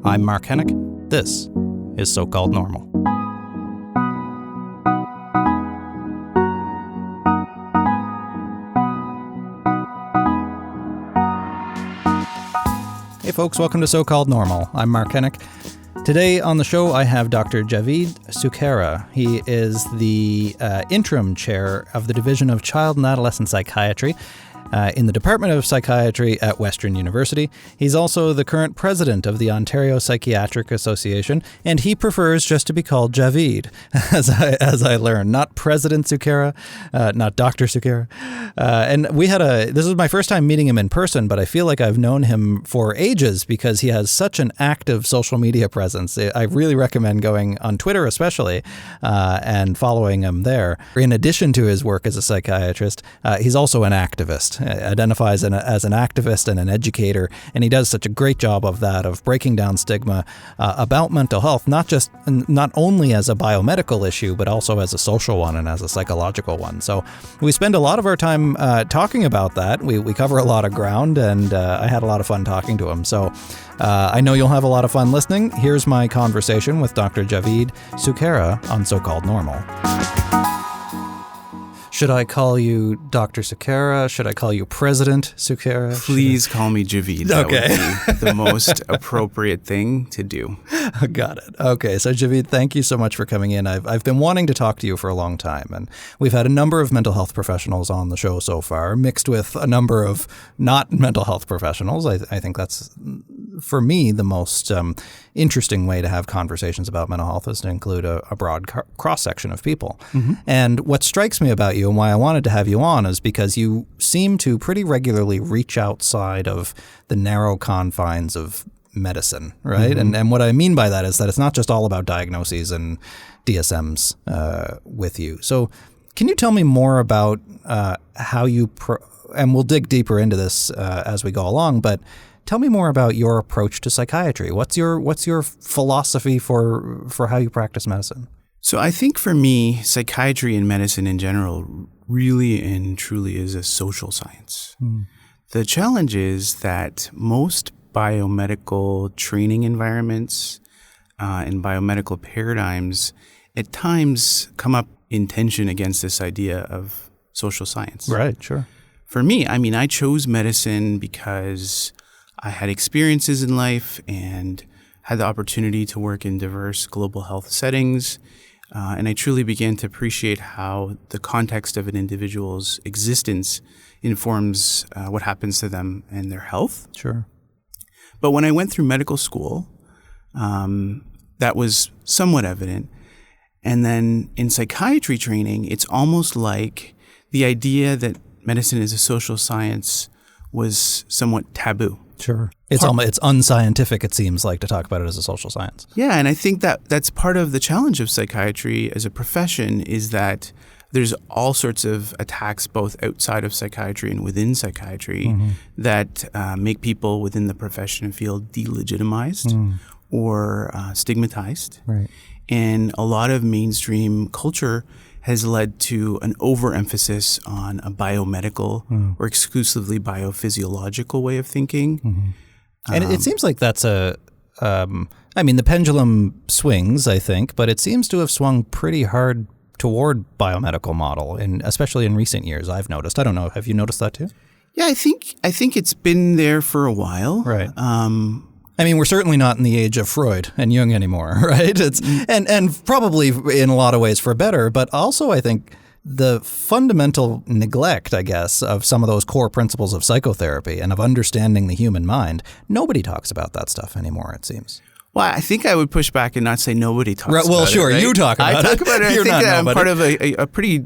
I'm Mark Hennick. This is So-Called Normal. Hey folks, welcome to So-Called Normal. I'm Mark Hennick. Today on the show, I have Dr. Javeed Sukhera. He is the interim chair of the Division of Child and Adolescent Psychiatry in the Department of Psychiatry at Western University. He's also the current president of the Ontario Psychiatric Association, and he prefers just to be called Javeed, as I learned. Not President Sukhera, not Dr. Sukhera. And this is my first time meeting him in person, but I feel like I've known him for ages because he has such an active social media presence. I really recommend going on Twitter especially and following him there. In addition to his work as a psychiatrist, he's also an activist. Identifies as an activist and an educator, and he does such a great job of that, of breaking down stigma about mental health, not only as a biomedical issue, but also as a social one and as a psychological one. So we spend a lot of our time talking about that. We cover a lot of ground, and I had a lot of fun talking to him. So I know you'll have a lot of fun listening. Here's my conversation with Dr. Javeed Sukhera on So-Called Normal. Should I call you Dr. Sukhera? Should I call you President Sukhera? Please call me Javeed. That would be the most appropriate thing to do. Got it. Okay, so Javeed, thank you so much for coming in. I've been wanting to talk to you for a long time, and we've had a number of mental health professionals on the show so far, mixed with a number of not mental health professionals. I think that's, for me, the most interesting way to have conversations about mental health is to include a broad cross-section of people. Mm-hmm. And what strikes me about you and why I wanted to have you on is because you seem to pretty regularly reach outside of the narrow confines of medicine, right? Mm-hmm. And what I mean by that is that it's not just all about diagnoses and DSMs with you. So can you tell me more about how you, and we'll dig deeper into this as we go along, but tell me more about your approach to psychiatry. What's your philosophy for how you practice medicine? So I think for me, psychiatry and medicine in general really and truly is a social science. Mm. The challenge is that most biomedical training environments and biomedical paradigms at times come up in tension against this idea of social science. Right, sure. For me, I chose medicine because I had experiences in life and had the opportunity to work in diverse global health settings. And I truly began to appreciate how the context of an individual's existence informs what happens to them and their health. Sure. But when I went through medical school, that was somewhat evident. And then in psychiatry training, it's almost like the idea that medicine is a social science was somewhat taboo. Sure. It's unscientific, it seems like, to talk about it as a social science. Yeah, and I think that's part of the challenge of psychiatry as a profession is that there's all sorts of attacks both outside of psychiatry and within psychiatry that make people within the profession feel delegitimized or stigmatized. Right. And a lot of mainstream culture has led to an overemphasis on a biomedical or exclusively biophysiological way of thinking. Mm-hmm. And it seems like that's the pendulum swings, I think, but it seems to have swung pretty hard toward biomedical model, especially in recent years, I've noticed. I don't know. Have you noticed that too? Yeah, I think it's been there for a while. Right. We're certainly not in the age of Freud and Jung anymore, right? It's and probably in a lot of ways for better, but also I think the fundamental neglect, I guess, of some of those core principles of psychotherapy and of understanding the human mind, nobody talks about that stuff anymore, it seems. Well, I think I would push back and not say nobody talks about it. Well, sure, right? You talk about it. I talk about it. I think that I'm part of a pretty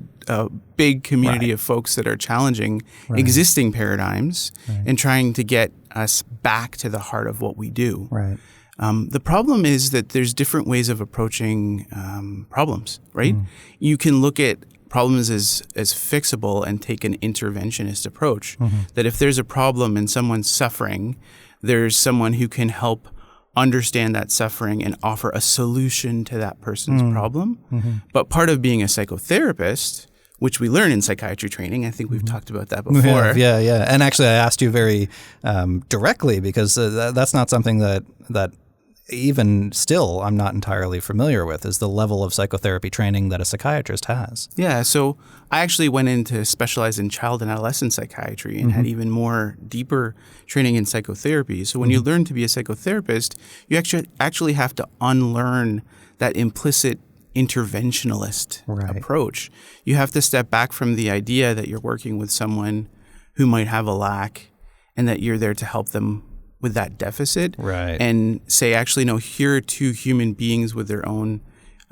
big community of folks that are challenging existing paradigms and trying to get us back to the heart of what we do. Right. The problem is that there's different ways of approaching problems, right? You can look at problems as fixable and take an interventionist approach. That if there's a problem and someone's suffering, there's someone who can help understand that suffering and offer a solution to that person's problem. But part of being a psychotherapist, which we learn in psychiatry training, I think we've talked about that before. Yeah. And actually I asked you very directly because that's not something that even still I'm not entirely familiar with, is the level of psychotherapy training that a psychiatrist has. Yeah, so I actually went in to specialize in child and adolescent psychiatry and had even more deeper training in psychotherapy. So when you learn to be a psychotherapist, you actually have to unlearn that implicit interventionalist approach. You have to step back from the idea that you're working with someone who might have a lack and that you're there to help them with that deficit, and say, actually, no, here are two human beings with their own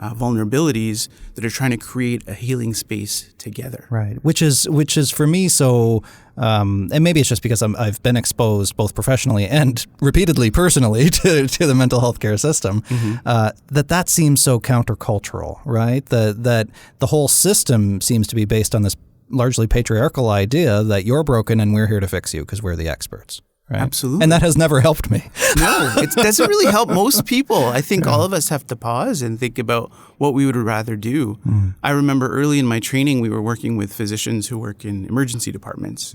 vulnerabilities that are trying to create a healing space together. Right, which is for me so, and maybe it's just because I've been exposed both professionally and repeatedly personally to the mental health care system, that seems so countercultural, right? That the whole system seems to be based on this largely patriarchal idea that you're broken and we're here to fix you because we're the experts. Right? Absolutely. And that has never helped me. No, it doesn't really help most people. I think all of us have to pause and think about what we would rather do. I remember early in my training, we were working with physicians who work in emergency departments.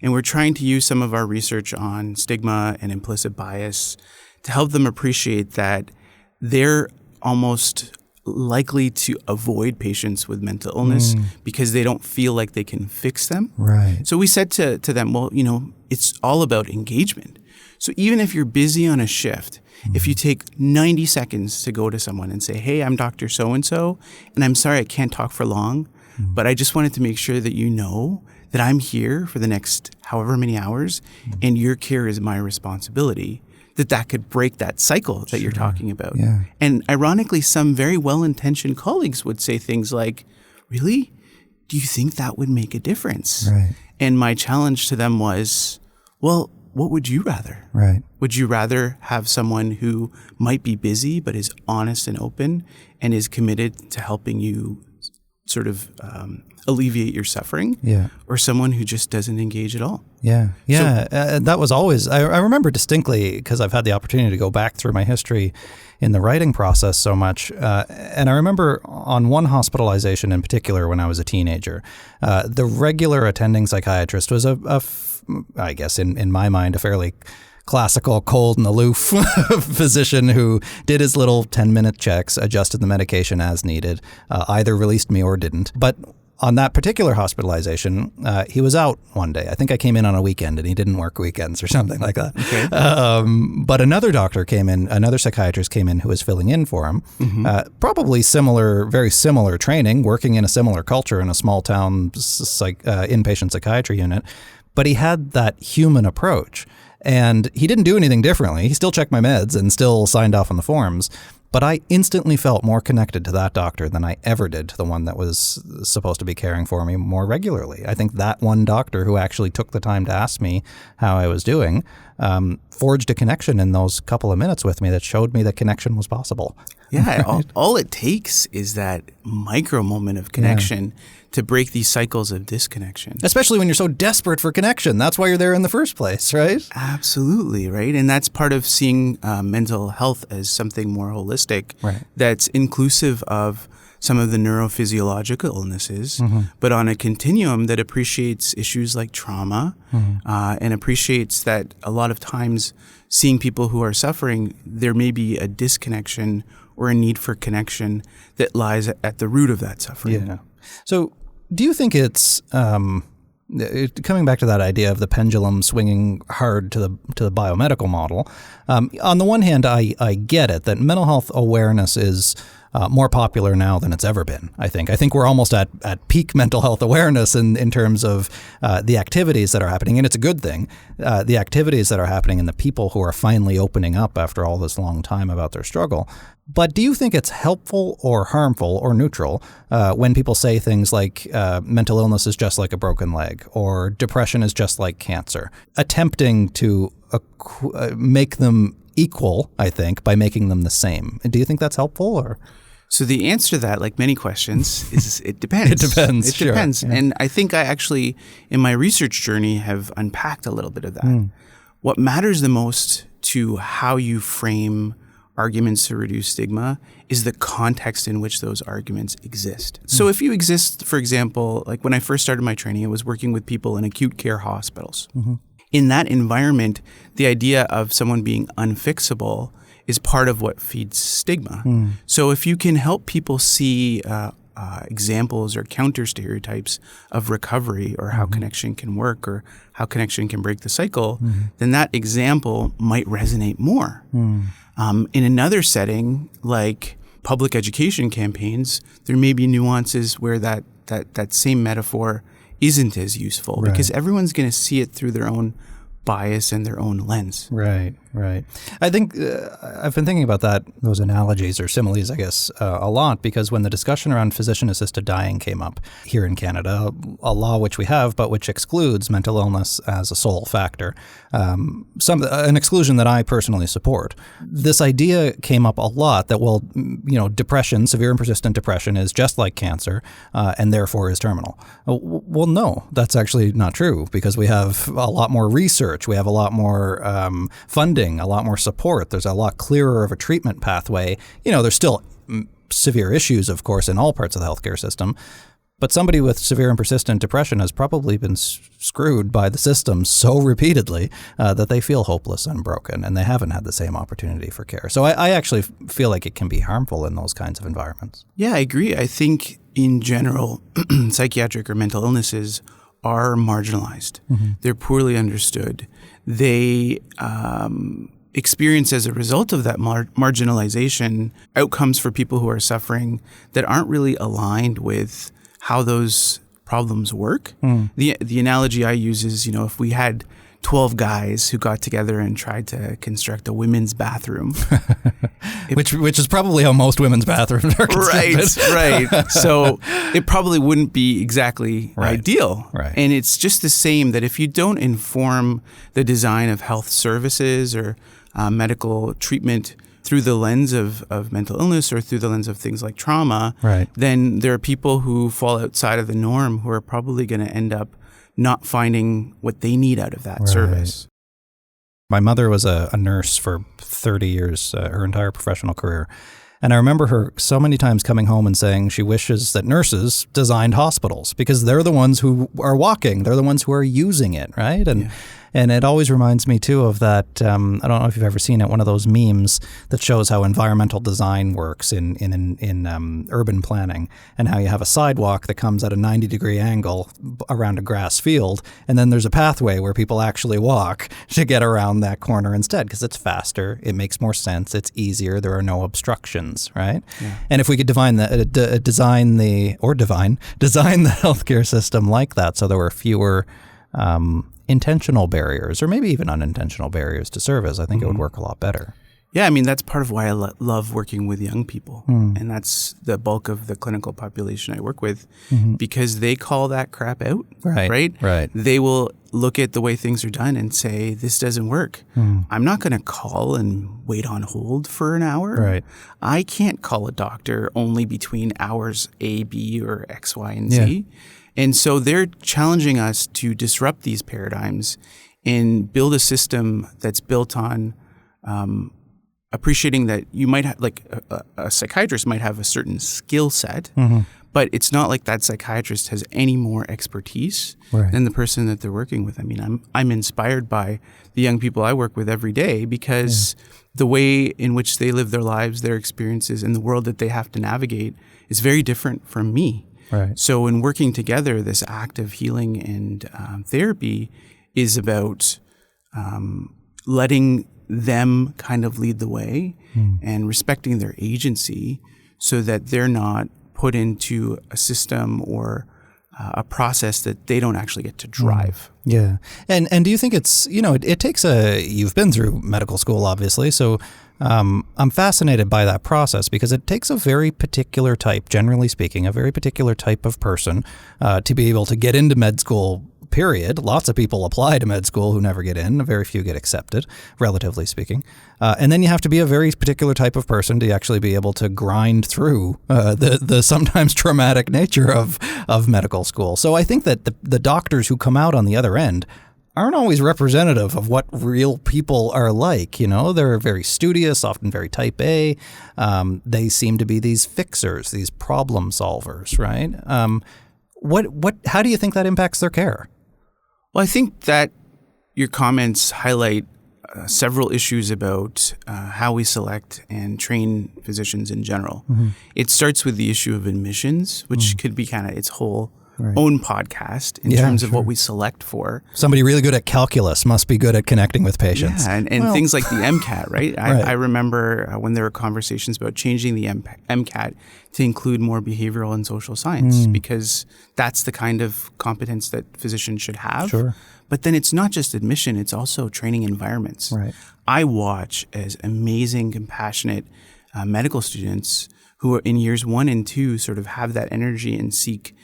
And we're trying to use some of our research on stigma and implicit bias to help them appreciate that they're almost likely to avoid patients with mental illness because they don't feel like they can fix them. Right. So we said to them, well, it's all about engagement. So even if you're busy on a shift, if you take 90 seconds to go to someone and say, hey, I'm Dr. So-and-so, and I'm sorry I can't talk for long, but I just wanted to make sure that you know that I'm here for the next however many hours, and your care is my responsibility, that could break that cycle that you're talking about. Yeah. And ironically, some very well-intentioned colleagues would say things like, really? Do you think that would make a difference? Right. And my challenge to them was, well, what would you rather? Right. Would you rather have someone who might be busy but is honest and open and is committed to helping you sort of alleviate your suffering, or someone who just doesn't engage at all? That was always, I remember distinctly, because I've had the opportunity to go back through my history in the writing process so much. And I remember on one hospitalization in particular when I was a teenager, the regular attending psychiatrist was I guess in my mind, a fairly classical, cold and aloof physician who did his little 10-minute checks, adjusted the medication as needed, either released me or didn't. But on that particular hospitalization, he was out one day. I think I came in on a weekend and he didn't work weekends or something like that. Okay. But another doctor came in, another psychiatrist came in who was filling in for him. Probably very similar training, working in a similar culture in a small town inpatient psychiatry unit. But he had that human approach. And he didn't do anything differently. He still checked my meds and still signed off on the forms. But I instantly felt more connected to that doctor than I ever did to the one that was supposed to be caring for me more regularly. I think that one doctor who actually took the time to ask me how I was doing forged a connection in those couple of minutes with me that showed me that connection was possible. Yeah, all it takes is that micro moment of connection to break these cycles of disconnection. Especially when you're so desperate for connection. That's why you're there in the first place, right? Absolutely, right? And that's part of seeing mental health as something more holistic, that's inclusive of some of the neurophysiological illnesses, but on a continuum that appreciates issues like trauma and appreciates that a lot of times seeing people who are suffering, there may be a disconnection or a need for connection that lies at the root of that suffering. Yeah. So do you think it's coming back to that idea of the pendulum swinging hard to the biomedical model? On the one hand, I get it that mental health awareness is more popular now than it's ever been. I think we're almost at peak mental health awareness in terms of the activities that are happening, and it's a good thing. The activities that are happening and the people who are finally opening up after all this long time about their struggle. But do you think it's helpful or harmful or neutral when people say things like mental illness is just like a broken leg or depression is just like cancer, attempting to make them equal, I think, by making them the same? Do you think that's helpful? Or so the answer to that, like many questions, is it depends. It depends. It depends. Yeah. And I think I actually, in my research journey, have unpacked a little bit of that. What matters the most to how you frame arguments to reduce stigma is the context in which those arguments exist. So if you exist, for example, like when I first started my training, I was working with people in acute care hospitals. In that environment, the idea of someone being unfixable is part of what feeds stigma. So if you can help people see examples or counter stereotypes of recovery or how connection can work or how connection can break the cycle, then that example might resonate more. In another setting, like public education campaigns, there may be nuances where that same metaphor isn't as useful because everyone's going to see it through their own bias and their own lens. Right. I think I've been thinking about those analogies or similes, I guess, a lot, because when the discussion around physician-assisted dying came up here in Canada, a law which we have, but which excludes mental illness as a sole factor, an exclusion that I personally support. This idea came up a lot that, depression, severe and persistent depression is just like cancer and therefore is terminal. Well, no, that's actually not true, because we have a lot more research, we have a lot more funding, a lot more support. There's a lot clearer of a treatment pathway. There's still severe issues, of course, in all parts of the healthcare system. But somebody with severe and persistent depression has probably been screwed by the system so repeatedly that they feel hopeless and broken, and they haven't had the same opportunity for care. So I actually feel like it can be harmful in those kinds of environments. Yeah, I agree. I think in general, psychiatric or mental illnesses are marginalized. They're poorly understood. They experience, as a result of that marginalization, outcomes for people who are suffering that aren't really aligned with how those problems work. The analogy I use is, if we had 12 guys who got together and tried to construct a women's bathroom. Which is probably how most women's bathrooms are constructed. Right. So it probably wouldn't be exactly ideal. Right. And it's just the same that if you don't inform the design of health services or medical treatment through the lens of mental illness or through the lens of things like trauma, then there are people who fall outside of the norm who are probably going to end up not finding what they need out of that service. My mother was a nurse for 30 years, her entire professional career. And I remember her so many times coming home and saying she wishes that nurses designed hospitals because they're the ones who are walking. They're the ones who are using it, right? And it always reminds me, too, of that, I don't know if you've ever seen it, one of those memes that shows how environmental design works in urban planning and how you have a sidewalk that comes at a 90-degree angle around a grass field, and then there's a pathway where people actually walk to get around that corner instead because it's faster, it makes more sense, it's easier, there are no obstructions, right? Yeah. And if we could design the healthcare system like that so there were fewer intentional barriers or maybe even unintentional barriers to service, I think it would work a lot better. Yeah, I mean, that's part of why I love working with young people. And that's the bulk of the clinical population I work with because they call that crap out, right? They will look at the way things are done and say, this doesn't work. I'm not going to call and wait on hold for an hour. I can't call a doctor only between hours A, B, or X, Y, and Z. And so they're challenging us to disrupt these paradigms and build a system that's built on appreciating that you might have, like a psychiatrist might have a certain skill set, but it's not like that psychiatrist has any more expertise than the person that they're working with. I mean, I'm inspired by the young people I work with every day because the way in which they live their lives, their experiences, and the world that they have to navigate is very different from me. So in working together, this act of healing and therapy is about letting them kind of lead the way and respecting their agency so that they're not put into a system or a process that they don't actually get to drive. Yeah. And do you think it's, it takes you've been through medical school, obviously, so I'm fascinated by that process because it takes a very particular type, generally speaking, a very particular type of person to be able to get into med school, period. Lots of people apply to med school who never get in. Very few get accepted, relatively speaking. And then you have to be a very particular type of person to actually be able to grind through the sometimes traumatic nature of medical school. So I think that the doctors who come out on the other end aren't always representative of what real people are like. They're very studious, often very type A. They seem to be these fixers, these problem solvers, right? How do you think that impacts their care? Well, I think that your comments highlight several issues about how we select and train physicians in general. It starts with the issue of admissions, which could be kind of its whole own podcast in terms of what we select for. Somebody really good at calculus must be good at connecting with patients. Yeah, and things like the MCAT, right? I remember when there were conversations about changing the MCAT to include more behavioral and social science, because that's the kind of competence that physicians should have. Sure. But then it's not just admission, it's also training environments. Right. I watch as amazing, compassionate medical students who are in years 1 and 2 sort of have that energy and seek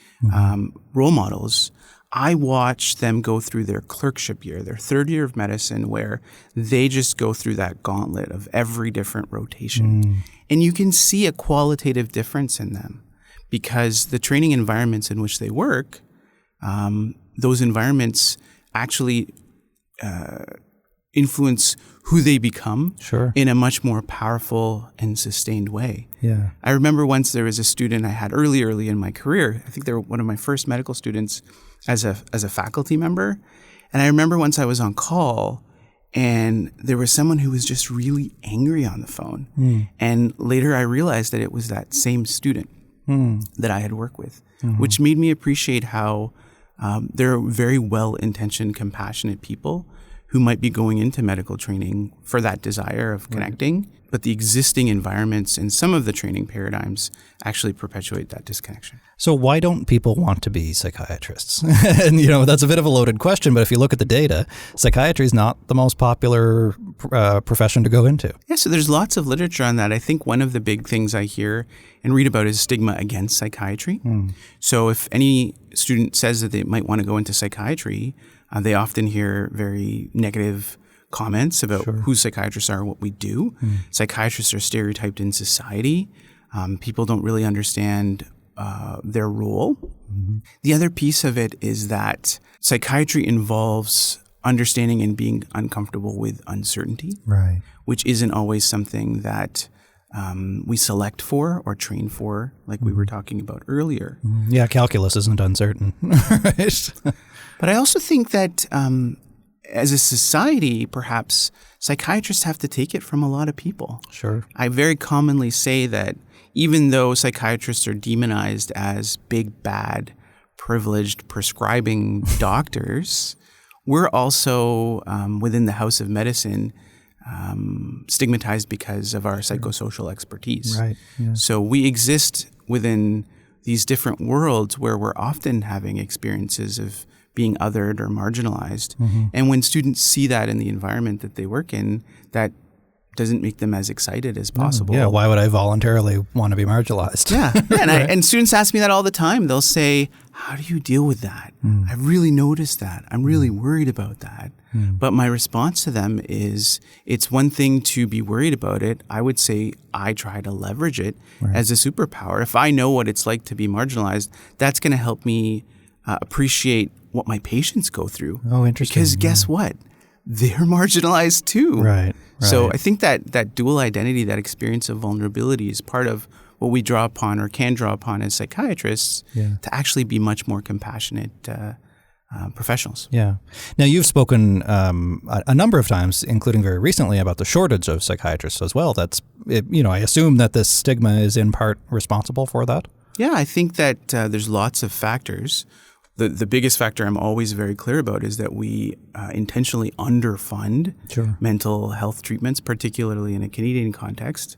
role models. I watch them go through their clerkship year, their 3rd year of medicine, where they just go through that gauntlet of every different rotation. And you can see a qualitative difference in them because the training environments in which they work, those environments actually influence who they become in a much more powerful and sustained way. Yeah. I remember once there was a student I had early in my career. I think they were one of my first medical students as a faculty member. And I remember once I was on call and there was someone who was just really angry on the phone. And later I realized that it was that same student that I had worked with, which made me appreciate how they're very well-intentioned, compassionate people who might be going into medical training for that desire of connecting, but the existing environments and some of the training paradigms actually perpetuate that disconnection. So why don't people want to be psychiatrists? And, that's a bit of a loaded question, but if you look at the data, psychiatry is not the most popular profession to go into. Yeah, so there's lots of literature on that. I think one of the big things I hear and read about is stigma against psychiatry. So if any student says that they might want to go into psychiatry, they often hear very negative comments about who psychiatrists are, what we do. Psychiatrists are stereotyped in society. People don't really understand their role. The other piece of it is that psychiatry involves understanding and being uncomfortable with uncertainty, which isn't always something that we select for or train for, like we were talking about earlier. Yeah, calculus isn't uncertain. Right? But I also think that as a society, perhaps psychiatrists have to take it from a lot of people. Sure. I very commonly say that even though psychiatrists are demonized as big, bad, privileged, prescribing doctors, we're also within the house of medicine stigmatized because of our psychosocial expertise. Right. Yeah. So we exist within these different worlds where we're often having experiences of being othered or marginalized. And when students see that in the environment that they work in, that doesn't make them as excited as possible. Yeah, why would I voluntarily want to be marginalized? Yeah, and students ask me that all the time. They'll say, how do you deal with that? I really noticed that. I'm really worried about that. But my response to them is, it's one thing to be worried about it. I would say I try to leverage it as a superpower. If I know what it's like to be marginalized, that's going to help me appreciate what my patients go through. Oh, interesting. Because guess what? They're marginalized too. Right. So I think that dual identity, that experience of vulnerability is part of what we draw upon or can draw upon as psychiatrists to actually be much more compassionate professionals. Yeah. Now, you've spoken a number of times, including very recently, about the shortage of psychiatrists as well. I assume that this stigma is in part responsible for that. Yeah, I think that there's lots of factors. The biggest factor I'm always very clear about is that we intentionally underfund mental health treatments, particularly in a Canadian context.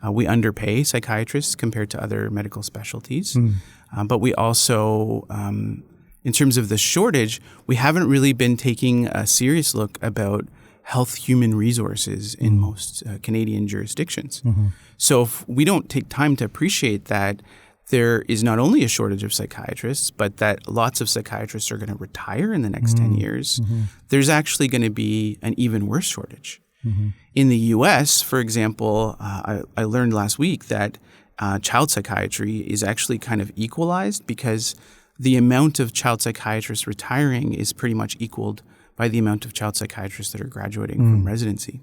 We underpay psychiatrists compared to other medical specialties. But we also, in terms of the shortage, we haven't really been taking a serious look about health human resources in most Canadian jurisdictions. So if we don't take time to appreciate that, there is not only a shortage of psychiatrists, but that lots of psychiatrists are going to retire in the next 10 years. There's actually going to be an even worse shortage. In the U.S., for example, I learned last week that child psychiatry is actually kind of equalized because the amount of child psychiatrists retiring is pretty much equaled by the amount of child psychiatrists that are graduating from residency.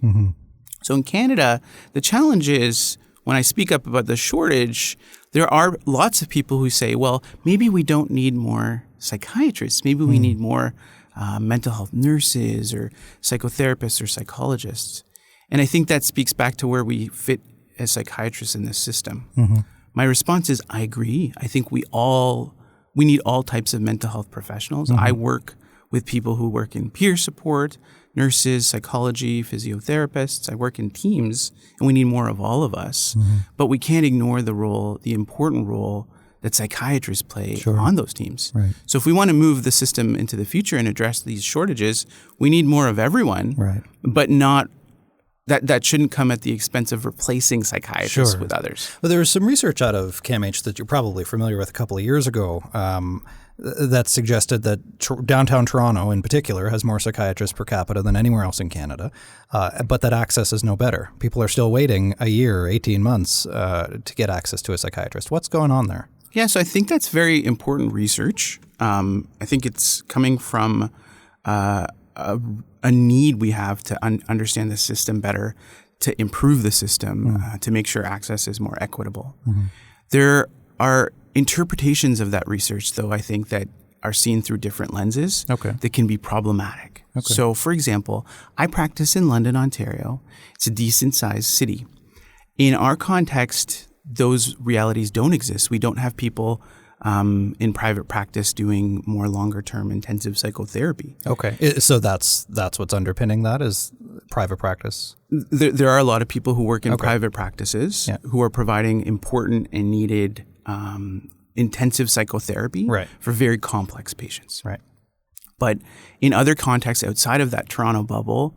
So in Canada, the challenge is, when I speak up about the shortage, there are lots of people who say, well, maybe we don't need more psychiatrists. Maybe we need more mental health nurses or psychotherapists or psychologists. And I think that speaks back to where we fit as psychiatrists in this system. Mm-hmm. My response is, I agree. I think we need all types of mental health professionals. Mm-hmm. I work with people who work in peer support, nurses, psychology, physiotherapists. I work in teams, and we need more of all of us. Mm-hmm. But we can't ignore the important role that psychiatrists play on those teams. Right. So if we want to move the system into the future and address these shortages, we need more of everyone, but not that shouldn't come at the expense of replacing psychiatrists with others. Well, there was some research out of CAMH that you're probably familiar with a couple of years ago that suggested that downtown Toronto in particular has more psychiatrists per capita than anywhere else in Canada, but that access is no better. People are still waiting a year, 18 months to get access to a psychiatrist. What's going on there? Yeah, so I think that's very important research. I think it's coming from a need we have to understand the system better, to improve the system, to make sure access is more equitable. Mm-hmm. There are interpretations of that research, though, I think that are seen through different lenses that can be problematic. Okay. So, for example, I practice in London, Ontario. It's a decent-sized city. In our context, those realities don't exist. We don't have people in private practice doing more longer-term intensive psychotherapy. Okay, so that's what's underpinning that is private practice? There are a lot of people who work in private practices who are providing important and needed intensive psychotherapy for very complex patients. Right. But in other contexts outside of that Toronto bubble,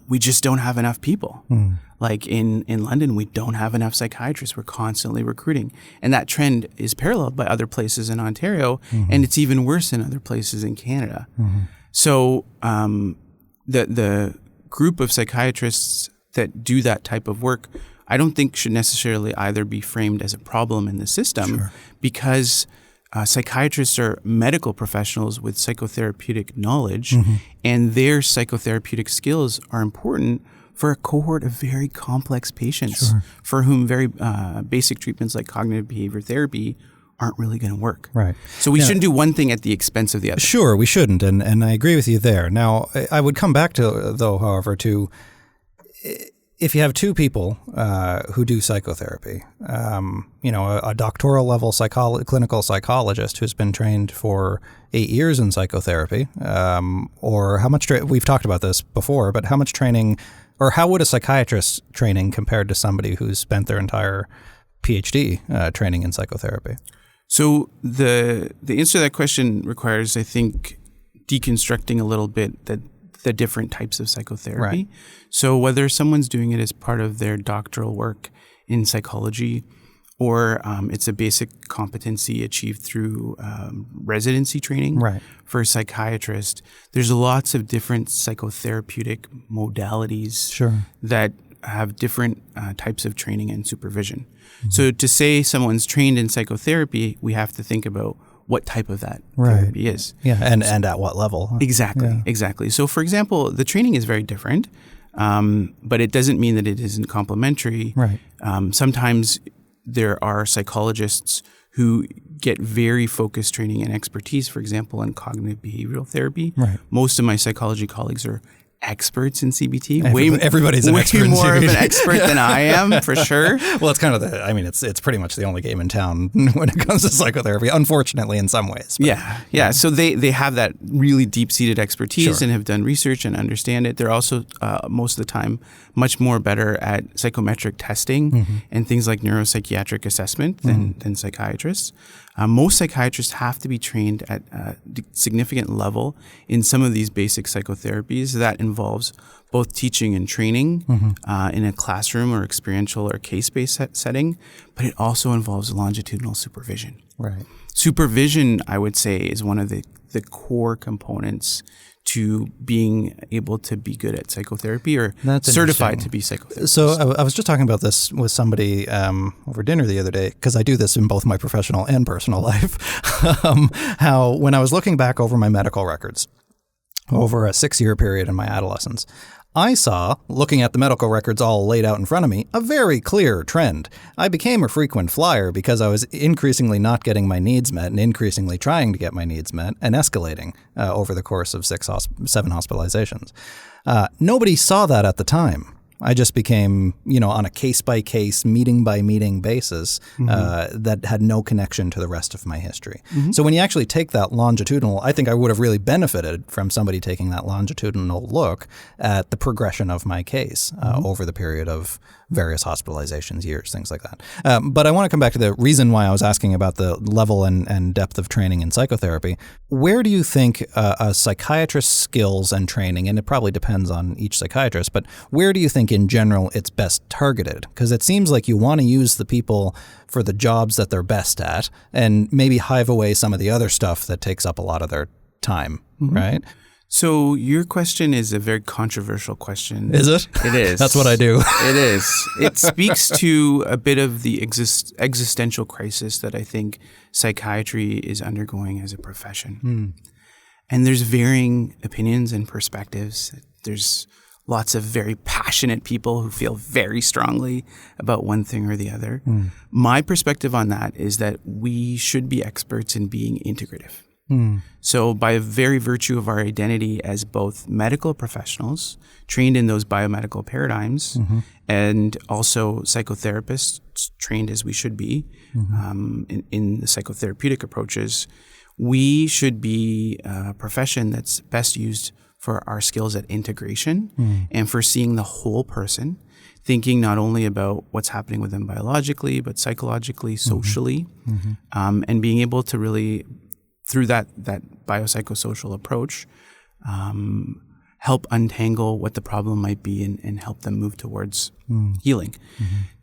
we just don't have enough people. Mm. Like in London, we don't have enough psychiatrists. We're constantly recruiting. And that trend is paralleled by other places in Ontario, and it's even worse in other places in Canada. Mm-hmm. So the group of psychiatrists that do that type of work, I don't think should necessarily either be framed as a problem in the system because psychiatrists are medical professionals with psychotherapeutic knowledge, and their psychotherapeutic skills are important for a cohort of very complex patients for whom very basic treatments like cognitive behavior therapy aren't really going to work. Right. So we shouldn't do one thing at the expense of the other. Sure, we shouldn't, and I agree with you there. Now, I would come back to, though, however, to if you have two people who do psychotherapy, a doctoral level clinical psychologist who's been trained for 8 years in psychotherapy, or how much we've talked about this before, but how much training, or how would a psychiatrist training compared to somebody who's spent their entire PhD training in psychotherapy? So the answer to that question requires, I think, deconstructing a little bit the different types of psychotherapy. Right. So whether someone's doing it as part of their doctoral work in psychology, or it's a basic competency achieved through residency training for a psychiatrist, there's lots of different psychotherapeutic modalities that have different types of training and supervision. Mm-hmm. So to say someone's trained in psychotherapy, we have to think about what type of that therapy is. Yeah, and at what level. Exactly. So for example, the training is very different, but it doesn't mean that it isn't complementary. Right. Sometimes there are psychologists who get very focused training and expertise, for example, in cognitive behavioral therapy. Right. Most of my psychology colleagues are experts in CBT. Everybody's an expert in CBT. Way more of an expert than I am, for sure. Well, it's kind of it's pretty much the only game in town when it comes to psychotherapy, unfortunately, in some ways. But, yeah. So they have that really deep-seated expertise and have done research and understand it. They're also, most of the time, much more better at psychometric testing and things like neuropsychiatric assessment than psychiatrists. Most psychiatrists have to be trained at a significant level in some of these basic psychotherapies. That involves both teaching and training in a classroom or experiential or case-based setting, but it also involves longitudinal supervision. Right. Supervision, I would say, is one of the core components to being able to be good at psychotherapy or certified to be psychotherapist. So I was just talking about this with somebody over dinner the other day, because I do this in both my professional and personal life, how when I was looking back over my medical records over a 6-year period in my adolescence, I saw, looking at the medical records all laid out in front of me, a very clear trend. I became a frequent flyer because I was increasingly not getting my needs met and increasingly trying to get my needs met and escalating over the course of 7 hospitalizations. Nobody saw that at the time. I just became, on a case-by-case, meeting-by-meeting basis that had no connection to the rest of my history. So when you actually take that longitudinal, I think I would have really benefited from somebody taking that longitudinal look at the progression of my case over the period of various hospitalizations, years, things like that. But I want to come back to the reason why I was asking about the level and depth of training in psychotherapy. Where do you think a psychiatrist's skills and training, and it probably depends on each psychiatrist, but where do you think in general it's best targeted? Because it seems like you want to use the people for the jobs that they're best at and maybe hive away some of the other stuff that takes up a lot of their time, right? So your question is a very controversial question. Is it? It is. That's what I do. It is. It speaks to a bit of the existential crisis that I think psychiatry is undergoing as a profession. And there's varying opinions and perspectives. There's lots of very passionate people who feel very strongly about one thing or the other. My perspective on that is that we should be experts in being integrative. So by very virtue of our identity as both medical professionals trained in those biomedical paradigms and also psychotherapists trained as we should be in the psychotherapeutic approaches, we should be a profession that's best used for our skills at integration and for seeing the whole person, thinking not only about what's happening with them biologically, but psychologically, socially, and being able to really, through that biopsychosocial approach, help untangle what the problem might be and help them move towards healing.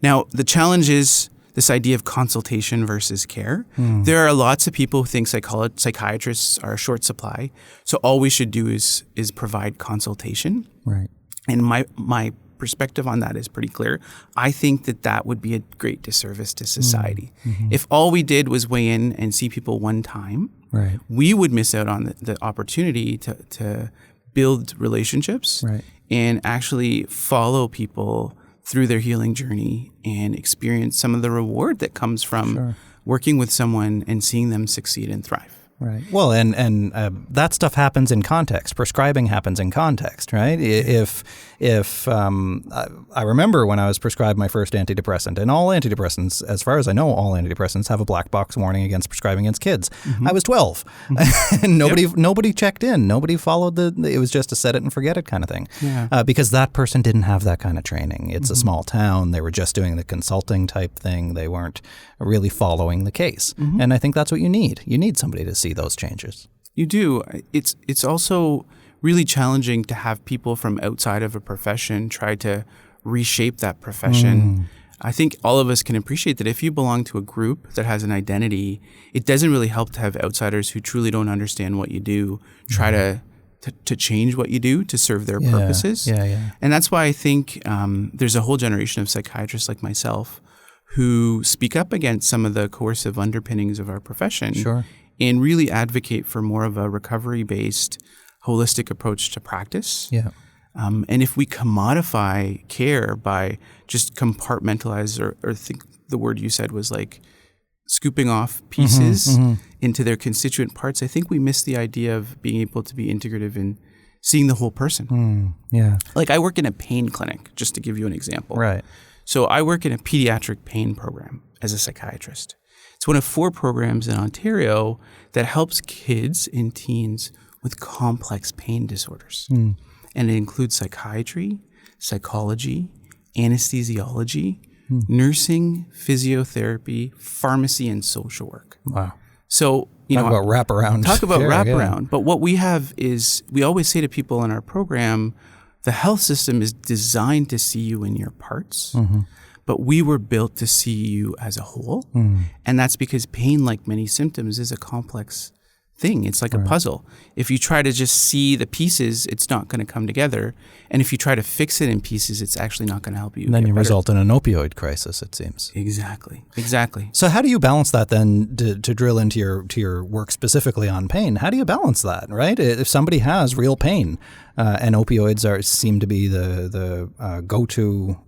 Now, the challenge is this idea of consultation versus care. There are lots of people who think psychiatrists are a short supply, so all we should do is provide consultation. Right. And my perspective on that is pretty clear. I think that would be a great disservice to society. If all we did was weigh in and see people one time, we would miss out on the opportunity to build relationships and actually follow people through their healing journey and experience some of the reward that comes from working with someone and seeing them succeed and thrive. Right. Well, and that stuff happens in context. Prescribing happens in context, right? If I remember when I was prescribed my first antidepressant, and all antidepressants, as far as I know, all antidepressants have a black box warning against prescribing against kids. I was 12, and nobody checked in. Nobody followed it was just a set it and forget it kind of thing, because that person didn't have that kind of training. It's a small town. They were just doing the consulting type thing. They weren't really following the case. And I think that's what you need. You need somebody to see those changes. You do. It's also really challenging to have people from outside of a profession try to reshape that profession. I think all of us can appreciate that if you belong to a group that has an identity, it doesn't really help to have outsiders who truly don't understand what you do try to change what you do to serve their purposes. And that's why I think there's a whole generation of psychiatrists like myself who speak up against some of the coercive underpinnings of our profession and really advocate for more of a recovery-based, holistic approach to practice. And if we commodify care by just compartmentalize or think the word you said was like scooping off pieces into their constituent parts, I think we miss the idea of being able to be integrative in seeing the whole person. Like I work in a pain clinic, just to give you an example. So I work in a pediatric pain program as a psychiatrist. It's one of 4 programs in Ontario that helps kids and teens with complex pain disorders. And it includes psychiatry, psychology, anesthesiology, nursing, physiotherapy, pharmacy, and social work. Wow. So, Talk about wraparound. But what we have is, we always say to people in our program, the health system is designed to see you in your parts, but we were built to see you as a whole. And that's because pain, like many symptoms, is a complex thing. It's like a puzzle. If you try to just see the pieces, it's not going to come together. And if you try to fix it in pieces, it's actually not going to help you. And then you result in an opioid crisis, it seems. Exactly. So how do you balance that then to drill into your work specifically on pain? How do you balance that, right? If somebody has real pain and opioids seem to be the go-to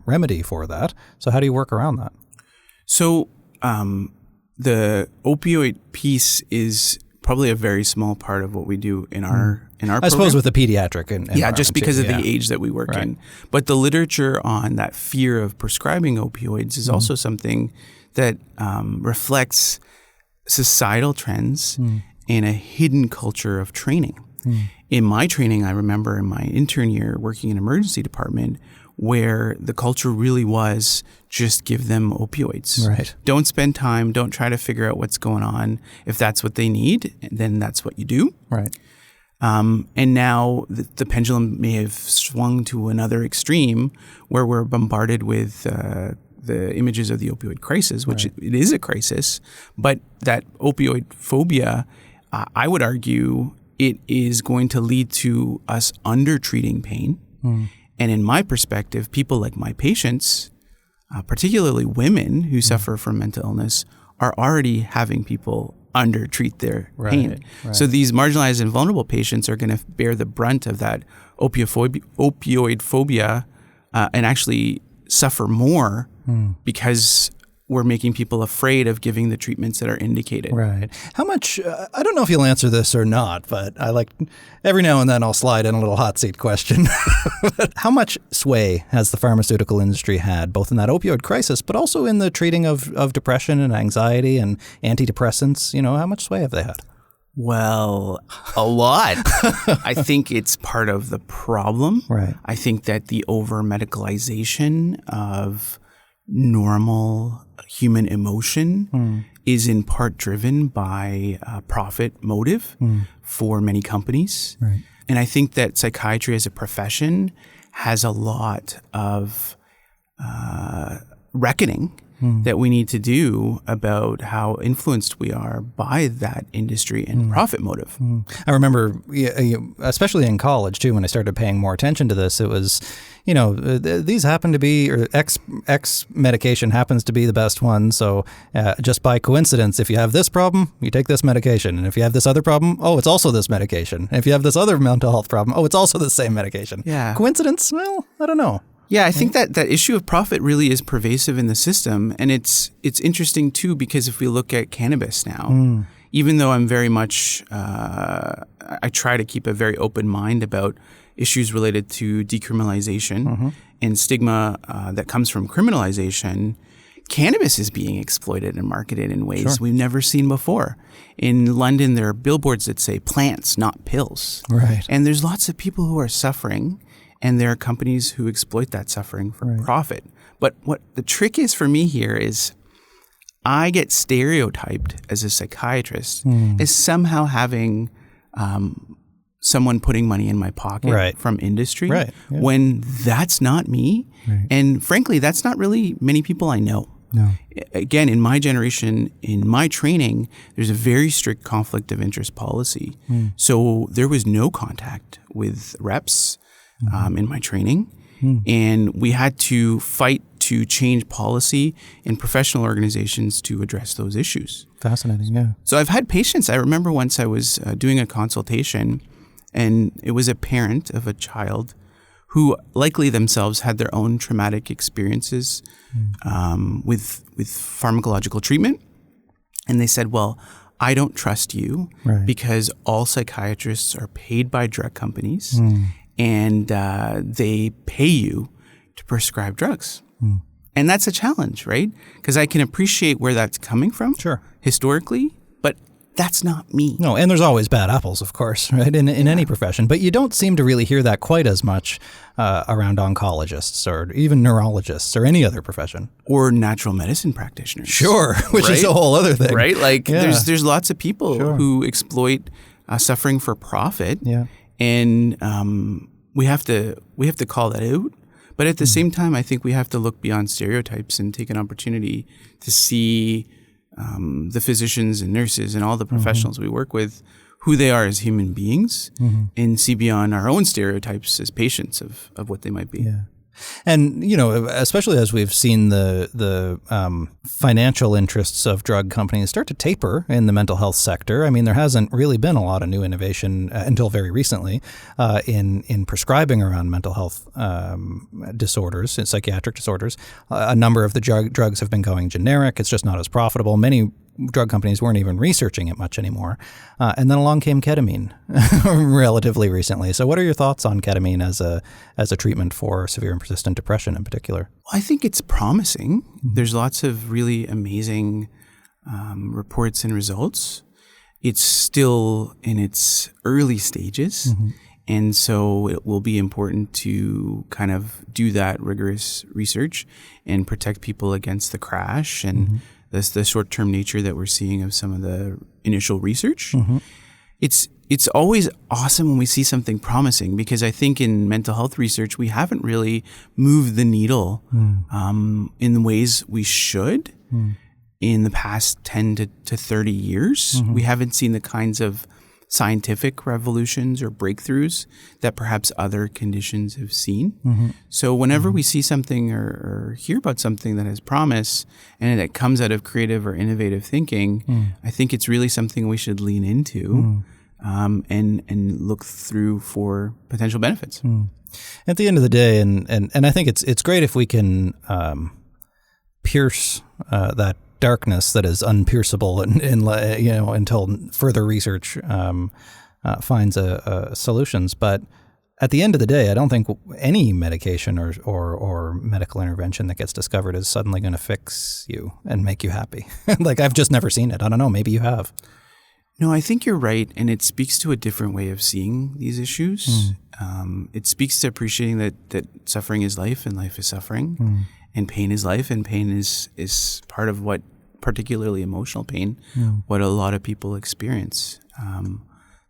remedy for that. So how do you work around that? So the opioid piece is probably a very small part of what we do in our program. I suppose with the pediatric just because of the age that we work in. But the literature on that fear of prescribing opioids is also something that reflects societal trends and a hidden culture of training. In my training, I remember in my intern year working in emergency department where the culture really was just give them opioids. Right. Don't spend time. Don't try to figure out what's going on. If that's what they need, then that's what you do. Right. And now the pendulum may have swung to another extreme where we're bombarded with the images of the opioid crisis, which it is a crisis. But that opioid phobia, I would argue, it is going to lead to us under-treating pain. And in my perspective, people like my patients, particularly women who suffer from mental illness, are already having people under-treat their pain. Right. So these marginalized and vulnerable patients are going to bear the brunt of that opioid phobia and actually suffer more because we're making people afraid of giving the treatments that are indicated. Right. How much, I don't know if you'll answer this or not, but I like, every now and then I'll slide in a little hot seat question. How much sway has the pharmaceutical industry had, both in that opioid crisis, but also in the treating of depression and anxiety and antidepressants? How much sway have they had? Well, a lot. I think it's part of the problem. Right. I think that the over-medicalization of normal human emotion is in part driven by a profit motive for many companies. Right. And I think that psychiatry as a profession has a lot of reckoning that we need to do about how influenced we are by that industry and profit motive. I remember, especially in college too, when I started paying more attention to this, it was, these happen to be, or X medication happens to be the best one. So just by coincidence, if you have this problem, you take this medication. And if you have this other problem, it's also this medication. And if you have this other mental health problem, it's also the same medication. Yeah. Coincidence? Well, I don't know. Yeah, I think that issue of profit really is pervasive in the system. And it's interesting, too, because if we look at cannabis now, even though I'm very much I try to keep a very open mind about issues related to decriminalization and stigma that comes from criminalization, cannabis is being exploited and marketed in ways we've never seen before. In London, there are billboards that say plants, not pills. Right. And there's lots of people who are suffering. And there are companies who exploit that suffering for profit. But what the trick is for me here is I get stereotyped as a psychiatrist as somehow having someone putting money in my pocket from industry when that's not me. Right. And frankly, that's not really many people I know. No. Again, in my generation, in my training, there's a very strict conflict of interest policy. So there was no contact with reps in my training. And we had to fight to change policy in professional organizations to address those issues. Fascinating, yeah. So I've had patients. I remember once I was doing a consultation, and it was a parent of a child who likely themselves had their own traumatic experiences with pharmacological treatment. And they said, well, I don't trust you because all psychiatrists are paid by drug companies and they pay you to prescribe drugs. And that's a challenge, right? Because I can appreciate where that's coming from historically, but that's not me. No, and there's always bad apples, of course, right, in any profession. But you don't seem to really hear that quite as much around oncologists or even neurologists or any other profession. Or natural medicine practitioners. Sure, which is a whole other thing. Right? Like there's lots of people who exploit suffering for profit. Yeah. And we have to call that out. But at the same time, I think we have to look beyond stereotypes and take an opportunity to see the physicians and nurses and all the professionals we work with, who they are as human beings, and see beyond our own stereotypes as patients of what they might be. Yeah. And, especially as we've seen the financial interests of drug companies start to taper in the mental health sector. I mean, there hasn't really been a lot of new innovation until very recently in prescribing around mental health disorders and psychiatric disorders. A number of the drugs have been going generic. It's just not as profitable. Many drug companies weren't even researching it much anymore. And then along came ketamine relatively recently. So what are your thoughts on ketamine as a treatment for severe and persistent depression in particular? I think it's promising. There's lots of really amazing reports and results. It's still in its early stages. And so it will be important to kind of do that rigorous research and protect people against the crash and the short-term nature that we're seeing of some of the initial research. It's always awesome when we see something promising, because I think in mental health research, we haven't really moved the needle in the ways we should in the past 10 to 30 years. We haven't seen the kinds of scientific revolutions or breakthroughs that perhaps other conditions have seen. So whenever we see something or hear about something that has promise and it comes out of creative or innovative thinking, I think it's really something we should lean into and look through for potential benefits. At the end of the day, and I think it's great if we can pierce that darkness that is unpierceable until further research finds solutions. But at the end of the day, I don't think any medication or medical intervention that gets discovered is suddenly going to fix you and make you happy. Like, I've just never seen it. I don't know. Maybe you have. No, I think you're right. And it speaks to a different way of seeing these issues. It speaks to appreciating that suffering is life and life is suffering. And pain is life, and pain is part of what, particularly emotional pain, what a lot of people experience.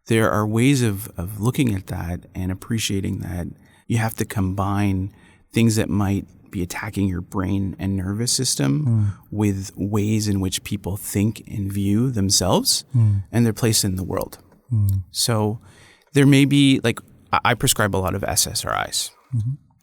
There are ways of looking at that and appreciating that you have to combine things that might be attacking your brain and nervous system with ways in which people think and view themselves and their place in the world. So there may be, like, I prescribe a lot of SSRIs.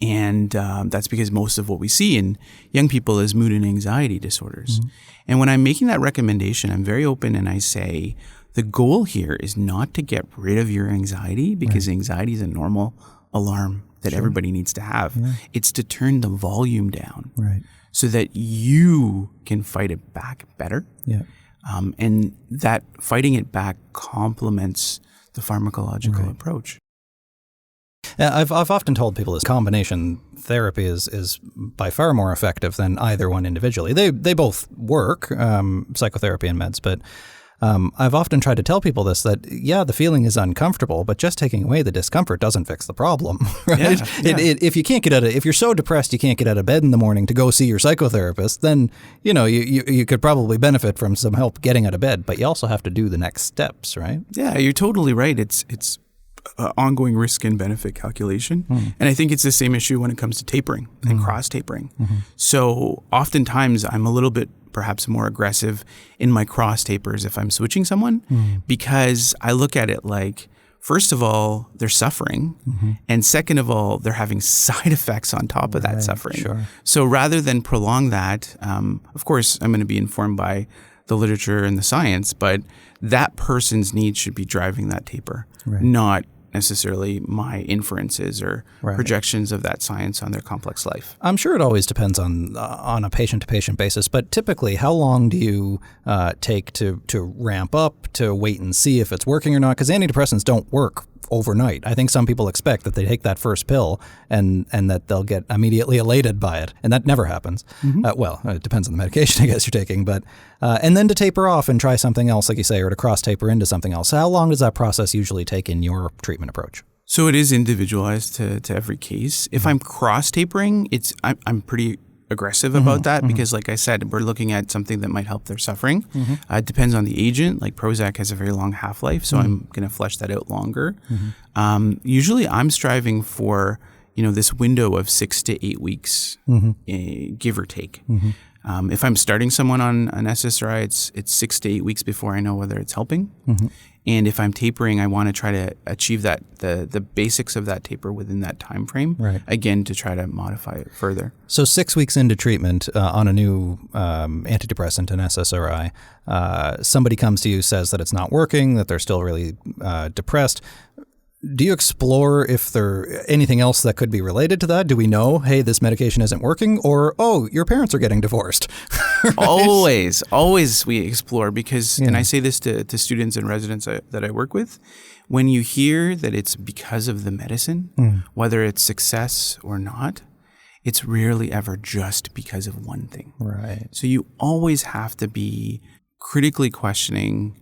And that's because most of what we see in young people is mood and anxiety disorders. And when I'm making that recommendation, I'm very open and I say, the goal here is not to get rid of your anxiety, because anxiety is a normal alarm that everybody needs to have. It's to turn the volume down so that you can fight it back better. And that fighting it back complements the pharmacological approach. I've often told people this combination therapy is by far more effective than either one individually. They both work, psychotherapy and meds, but I've often tried to tell people this, that, the feeling is uncomfortable, but just taking away the discomfort doesn't fix the problem, right? If you can't if you're so depressed you can't get out of bed in the morning to go see your psychotherapist, then, you could probably benefit from some help getting out of bed, but you also have to do the next steps, right? Yeah, you're totally right. It's ongoing risk and benefit calculation. And I think it's the same issue when it comes to tapering and cross tapering. So oftentimes I'm a little bit perhaps more aggressive in my cross tapers if I'm switching someone, because I look at it like, first of all, they're suffering. And second of all, they're having side effects on top of that suffering. So rather than prolong that, of course, I'm going to be informed by the literature and the science, but that person's needs should be driving that taper, not necessarily my inferences or projections of that science on their complex life. I'm sure it always depends on a patient-to-patient basis, but typically, how long do you take to ramp up, to wait and see if it's working or not? Because antidepressants don't work overnight. I think some people expect that they take that first pill and that they'll get immediately elated by it, and that never happens. Well, it depends on the medication, I guess, you're taking, but and then to taper off and try something else, like you say, or to cross taper into something else. How long does that process usually take in your treatment approach? So it is individualized to every case. If I'm cross tapering, I'm pretty aggressive about that, because, like I said, we're looking at something that might help their suffering. It depends on the agent. Like Prozac has a very long half-life, so I'm going to flesh that out longer. Usually I'm striving for, this window of 6 to 8 weeks, give or take. If I'm starting someone on an SSRI, it's 6 to 8 weeks before I know whether it's helping. And if I'm tapering, I want to try to achieve that the basics of that taper within that time frame. Again, to try to modify it further. So 6 weeks into treatment on a new antidepressant, an SSRI, somebody comes to you, says that it's not working, that they're still really depressed. Do you explore if there anything else that could be related to that? Do we know, hey, this medication isn't working, or, oh, your parents are getting divorced? Right? Always we explore because, and I say this to students and residents that I work with, when you hear that it's because of the medicine, whether it's success or not, it's rarely ever just because of one thing. Right. So you always have to be critically questioning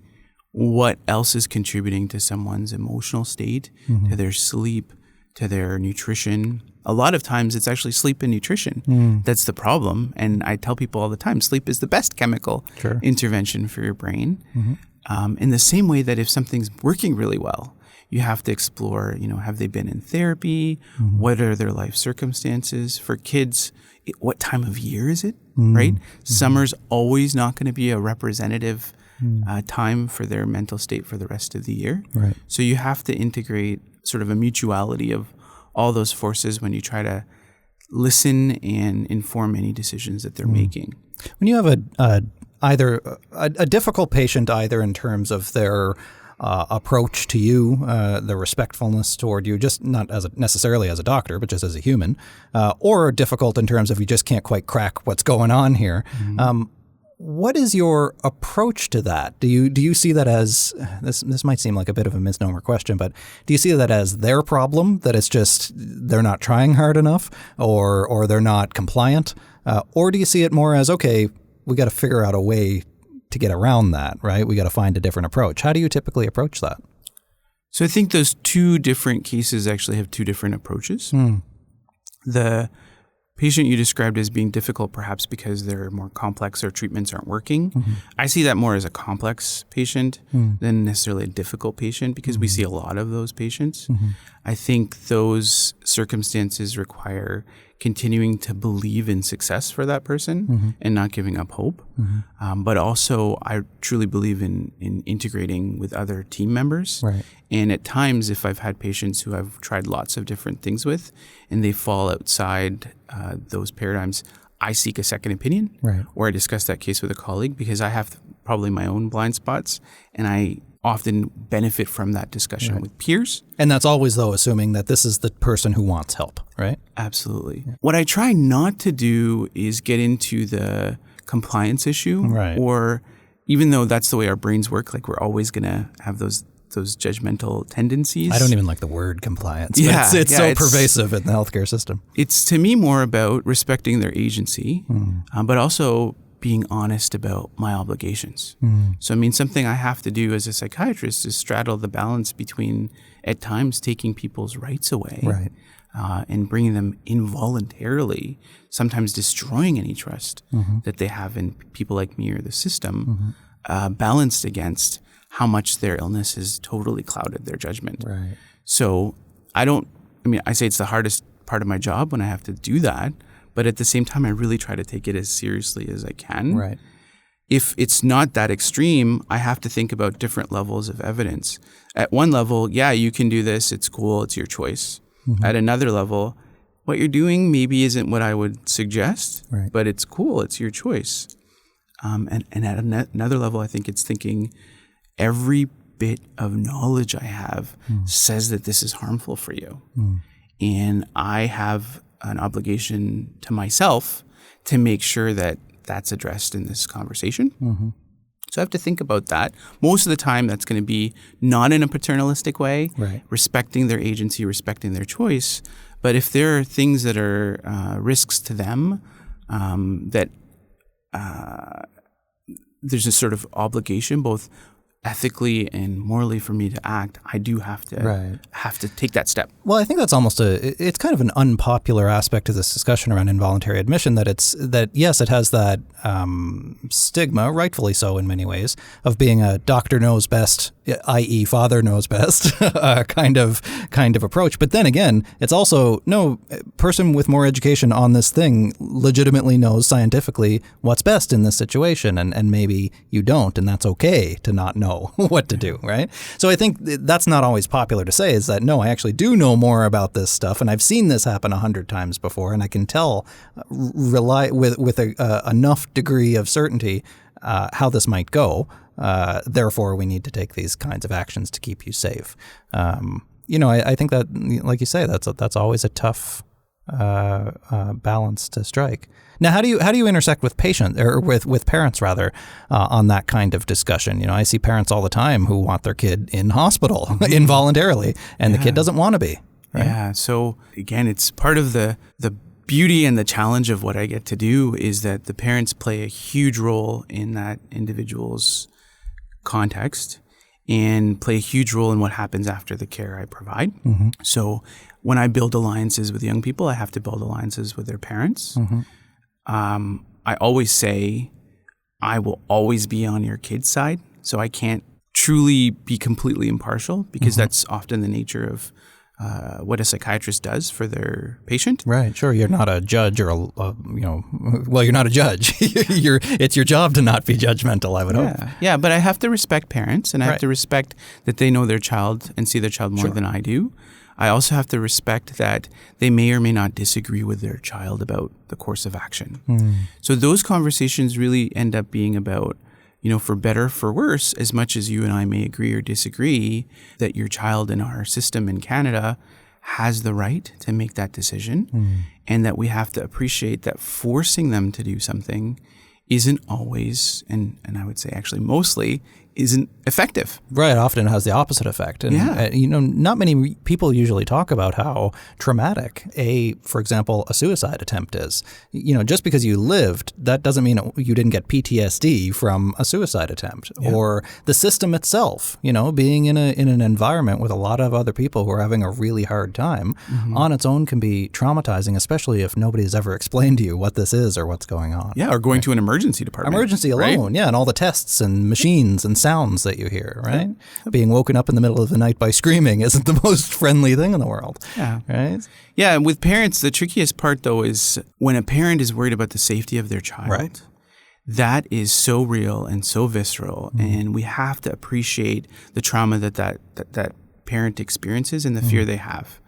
what else is contributing to someone's emotional state, to their sleep, to their nutrition. A lot of times it's actually sleep and nutrition that's the problem. And I tell people all the time, sleep is the best chemical intervention for your brain. In the same way that if something's working really well, you have to explore, have they been in therapy? What are their life circumstances? For kids, what time of year is it, right? Summer's always not going to be a representative time for their mental state for the rest of the year. Right. So you have to integrate sort of a mutuality of all those forces when you try to listen and inform any decisions that they're making. When you have either a difficult patient, either in terms of their approach to you, the respectfulness toward you, just not necessarily as a doctor, but just as a human, or difficult in terms of you just can't quite crack what's going on here. What is your approach to that? Do you see that as, this might seem like a bit of a misnomer question, but do you see that as their problem, that it's just they're not trying hard enough, or they're not compliant? Or do you see it more as, okay, we got to figure out a way to get around that, right? We got to find a different approach. How do you typically approach that? So I think those two different cases actually have two different approaches. The patient you described as being difficult perhaps because they're more complex or treatments aren't working. I see that more as a complex patient than necessarily a difficult patient because we see a lot of those patients. I think those circumstances require continuing to believe in success for that person and not giving up hope. But also I truly believe in integrating with other team members. Right. And at times, if I've had patients who I've tried lots of different things with and they fall outside those paradigms, I seek a second opinion, or I discuss that case with a colleague because I have probably my own blind spots and I often benefit from that discussion with peers. And that's always, though, assuming that this is the person who wants help, right? Absolutely. What I try not to do is get into the compliance issue, or even though that's the way our brains work, like we're always going to have those judgmental tendencies. I don't even like the word compliance. But it's so pervasive in the healthcare system. It's to me more about respecting their agency, but also being honest about my obligations. So, I mean, something I have to do as a psychiatrist is straddle the balance between, at times, taking people's rights away and bringing them involuntarily, sometimes destroying any trust that they have in people like me or the system, balanced against how much their illness has totally clouded their judgment. So I say it's the hardest part of my job when I have to do that, but at the same time, I really try to take it as seriously as I can. If it's not that extreme, I have to think about different levels of evidence. At one level, you can do this, it's cool, it's your choice. At another level, what you're doing maybe isn't what I would suggest, but it's cool, it's your choice. And at another level, I think it's thinking, every bit of knowledge I have says that this is harmful for you. And I have an obligation to myself to make sure that that's addressed in this conversation. So I have to think about that. Most of the time, that's going to be not in a paternalistic way, respecting their agency, respecting their choice. But if there are things that are risks to them, that there's a sort of obligation, both ethically and morally for me to act, I do have to take that step. Well, I think that's almost it's kind of an unpopular aspect of this discussion around involuntary admission, that yes, it has that stigma, rightfully so in many ways, of being a doctor knows best, i.e. father knows best kind of approach. But then again, it's also no person with more education on this thing legitimately knows scientifically what's best in this situation, and maybe you don't, and that's okay to not know what to do, right? So I think that's not always popular to say, is that no, I actually do know more about this stuff, and I've seen this happen 100 times before, and I can tell with enough degree of certainty how this might go. Therefore, we need to take these kinds of actions to keep you safe. I think that, like you say, that's always a tough balance to strike. Now, how do you intersect with patients, or with parents rather, on that kind of discussion? I see parents all the time who want their kid in hospital involuntarily, and the kid doesn't want to be. Right? Yeah. So again, it's part of the beauty and the challenge of what I get to do is that the parents play a huge role in that individual's context and play a huge role in what happens after the care I provide. Mm-hmm. So when I build alliances with young people, I have to build alliances with their parents. Mm-hmm. I always say I will always be on your kid's side. So I can't truly be completely impartial because that's often the nature of what a psychiatrist does for their patient. Right. Sure. You're not a judge or you're not a judge. It's your job to not be judgmental, I would hope. Yeah. But I have to respect parents, and I have to respect that they know their child and see their child more than I do. I also have to respect that they may or may not disagree with their child about the course of action. So those conversations really end up being about, for better, for worse, as much as you and I may agree or disagree that your child in our system in Canada has the right to make that decision, and that we have to appreciate that forcing them to do something isn't always, and I would say actually mostly, isn't effective. Right. Often it has the opposite effect. And, not many people usually talk about how traumatic for example, a suicide attempt is. Just because you lived, that doesn't mean you didn't get PTSD from a suicide attempt or the system itself, being in an environment with a lot of other people who are having a really hard time on its own can be traumatizing, especially if nobody's ever explained to you what this is or what's going on. Yeah. Or going to an emergency department. Emergency alone. Right? Yeah. And all the tests and machines and sounds that you hear, right? Being woken up in the middle of the night by screaming isn't the most friendly thing in the world. Yeah. Right? Yeah. And with parents, the trickiest part, though, is when a parent is worried about the safety of their child. Right. That is so real and so visceral. And we have to appreciate the trauma that parent experiences and the fear they have.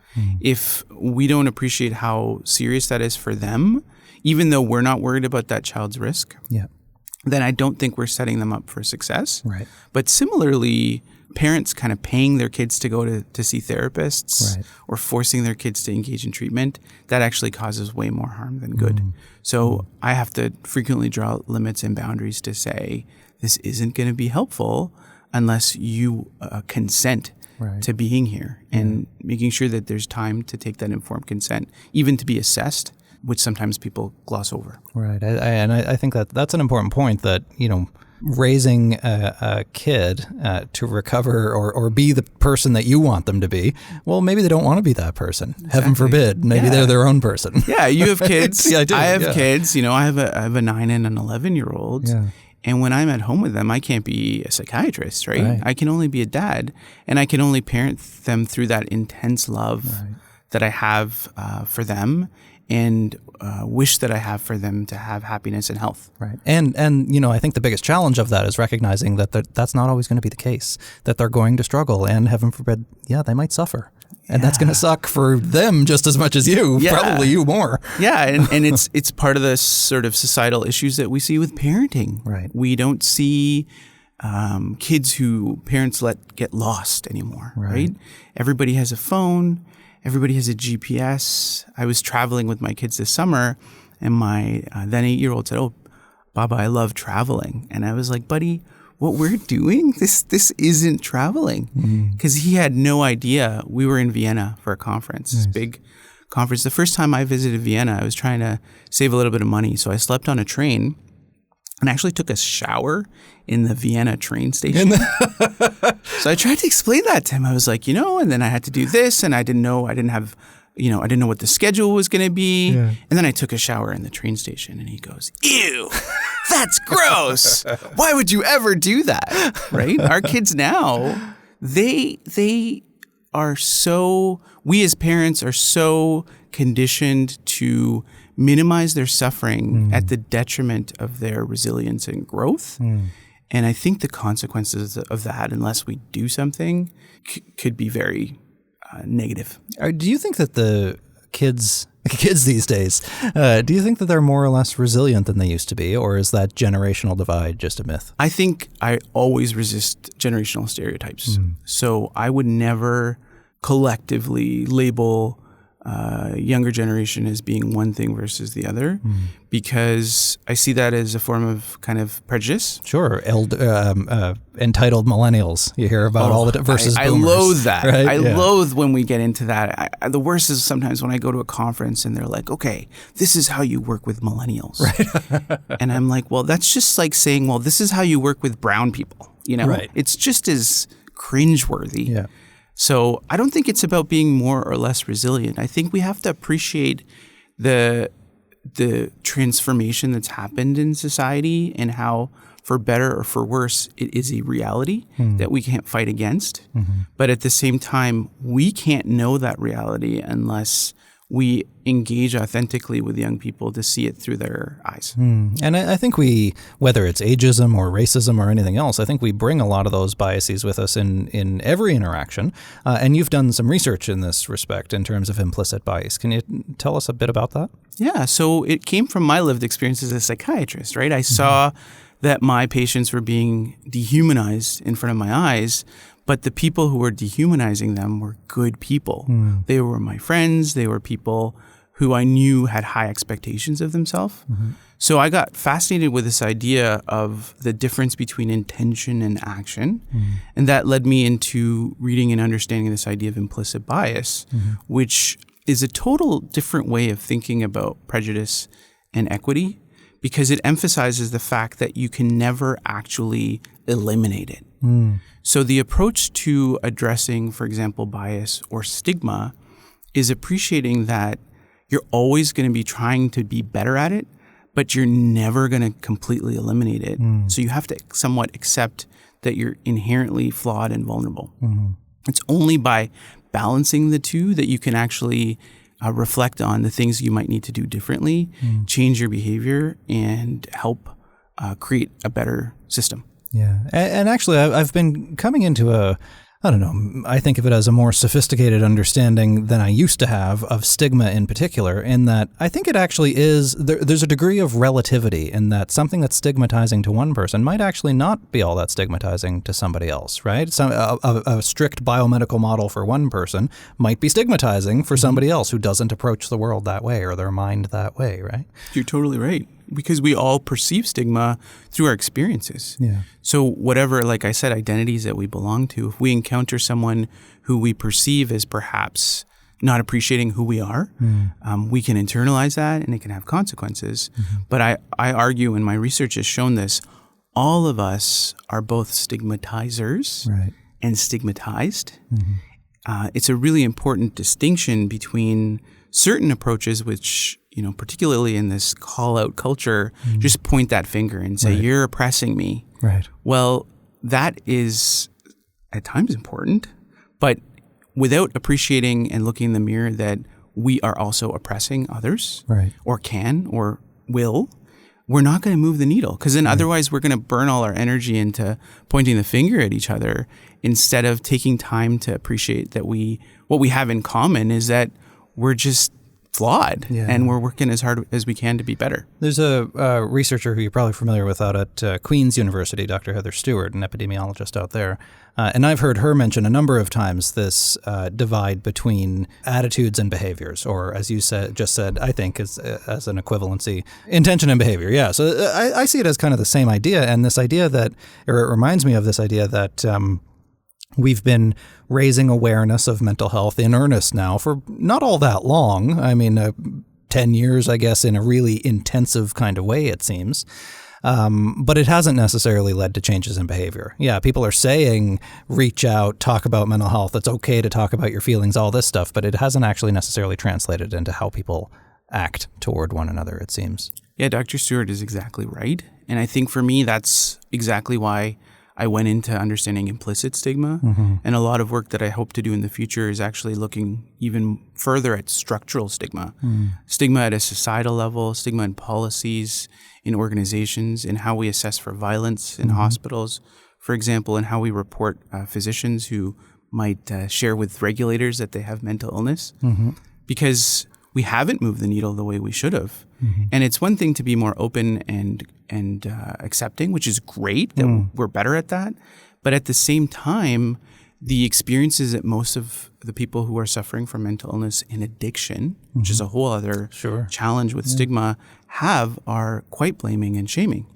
If we don't appreciate how serious that is for them, even though we're not worried about that child's risk, then I don't think we're setting them up for success. Right. But similarly, parents kind of paying their kids to go to see therapists or forcing their kids to engage in treatment, that actually causes way more harm than good. So I have to frequently draw limits and boundaries to say, this isn't going to be helpful unless you consent to being here, and making sure that there's time to take that informed consent, even to be assessed, which sometimes people gloss over. Right. I think that's an important point, that, raising a kid to recover or be the person that you want them to be, well, maybe they don't want to be that person. Exactly. Heaven forbid. Maybe they're their own person. Yeah, you have kids. Yeah, I do. I have kids. I have a 9 and an 11-year-old. Yeah. And when I'm at home with them, I can't be a psychiatrist, right? I can only be a dad, and I can only parent them through that intense love that I have for them, and wish that I have for them to have happiness and health. Right. And I think the biggest challenge of that is recognizing that that's not always going to be the case, that they're going to struggle, and heaven forbid, they might suffer. And that's going to suck for them just as much as you, probably you more. Yeah, and it's part of the sort of societal issues that we see with parenting. Right. We don't see kids who parents let get lost anymore, right? Everybody has a phone. Everybody has a GPS. I was traveling with my kids this summer, and my then 8-year-old said, "Oh, Baba, I love traveling." And I was like, "Buddy, what we're doing, this isn't traveling," because he had no idea. We were in Vienna for a conference, this big conference. The first time I visited Vienna, I was trying to save a little bit of money, so I slept on a train and I actually took a shower in the Vienna train station. So I tried to explain that to him. I was like, and then I had to do this, and I didn't know what the schedule was going to be. Yeah. And then I took a shower in the train station, and he goes, "Ew, that's gross. Why would you ever do that?" Right? Our kids now, they are so, we as parents are so conditioned to minimize their suffering at the detriment of their resilience and growth. And I think the consequences of that, unless we do something, could be very negative. Do you think that the kids these days, do you think that they're more or less resilient than they used to be, or is that generational divide just a myth? I think I always resist generational stereotypes. So I would never collectively label younger generation as being one thing versus the other, because I see that as a form of kind of prejudice. Sure. Entitled millennials. You hear about all the versus boomers. I loathe that. Right? I loathe when we get into that. The worst is sometimes when I go to a conference and they're like, okay, this is how you work with millennials. Right. And I'm like, well, that's just like saying, well, this is how you work with brown people. Right. It's just as cringeworthy. Yeah. So I don't think it's about being more or less resilient. I think we have to appreciate the transformation that's happened in society and how, for better or for worse, it is a reality that we can't fight against. But at the same time, we can't know that reality unless we engage authentically with young people to see it through their eyes. And I think we, whether it's ageism or racism or anything else, I think we bring a lot of those biases with us in every interaction. And you've done some research in this respect in terms of implicit bias. Can you tell us a bit about that? Yeah, so it came from my lived experience as a psychiatrist, right? I saw that my patients were being dehumanized in front of my eyes, but the people who were dehumanizing them were good people. They were my friends. They were people who I knew had high expectations of themselves. So I got fascinated with this idea of the difference between intention and action. And that led me into reading and understanding this idea of implicit bias, which is a total different way of thinking about prejudice and equity, because it emphasizes the fact that you can never actually eliminate it. So the approach to addressing, for example, bias or stigma is appreciating that you're always going to be trying to be better at it, but you're never going to completely eliminate it. So you have to somewhat accept that you're inherently flawed and vulnerable. It's only by balancing the two that you can actually reflect on the things you might need to do differently, change your behavior, and help create a better system. Yeah. And actually, I've been coming into I think of it as a more sophisticated understanding than I used to have of stigma in particular, in that I think it actually is, there's a degree of relativity in that something that's stigmatizing to one person might actually not be all that stigmatizing to somebody else, right? A strict biomedical model for one person might be stigmatizing for somebody else who doesn't approach the world that way or their mind that way, right? You're totally right. Because we all perceive stigma through our experiences. Yeah. So whatever, like I said, identities that we belong to, if we encounter someone who we perceive as perhaps not appreciating who we are, we can internalize that and it can have consequences. But I argue, and my research has shown this, all of us are both stigmatizers and stigmatized. It's a really important distinction between certain approaches which, particularly in this call-out culture, just point that finger and say, you're oppressing me. Right. Well, that is at times important, but without appreciating and looking in the mirror that we are also oppressing others, or can or will, we're not going to move the needle. Because then otherwise we're going to burn all our energy into pointing the finger at each other instead of taking time to appreciate that what we have in common is that we're just flawed and we're working as hard as we can to be better. There's a researcher who you're probably familiar with out at Queen's University, Dr. Heather Stewart, an epidemiologist out there. And I've heard her mention a number of times this divide between attitudes and behaviors, or as you just said, I think as an equivalency, intention and behavior. Yeah. So I see it as kind of the same idea. And this idea that, or it reminds me of this idea that we've been raising awareness of mental health in earnest now for not all that long. I mean, 10 years, I guess, in a really intensive kind of way, it seems. But it hasn't necessarily led to changes in behavior. Yeah, people are saying, reach out, talk about mental health. It's okay to talk about your feelings, all this stuff, but it hasn't actually necessarily translated into how people act toward one another, it seems. Yeah, Dr. Stewart is exactly right. And I think for me, that's exactly why I went into understanding implicit stigma. And a lot of work that I hope to do in the future is actually looking even further at structural stigma. Stigma at a societal level, stigma in policies, in organizations, in how we assess for violence in hospitals, for example, and how we report physicians who might share with regulators that they have mental illness. Because we haven't moved the needle the way we should have. And it's one thing to be more open and accepting, which is great that we're better at that. But at the same time, the experiences that most of the people who are suffering from mental illness and addiction, which is a whole other challenge with stigma, are quite blaming and shaming.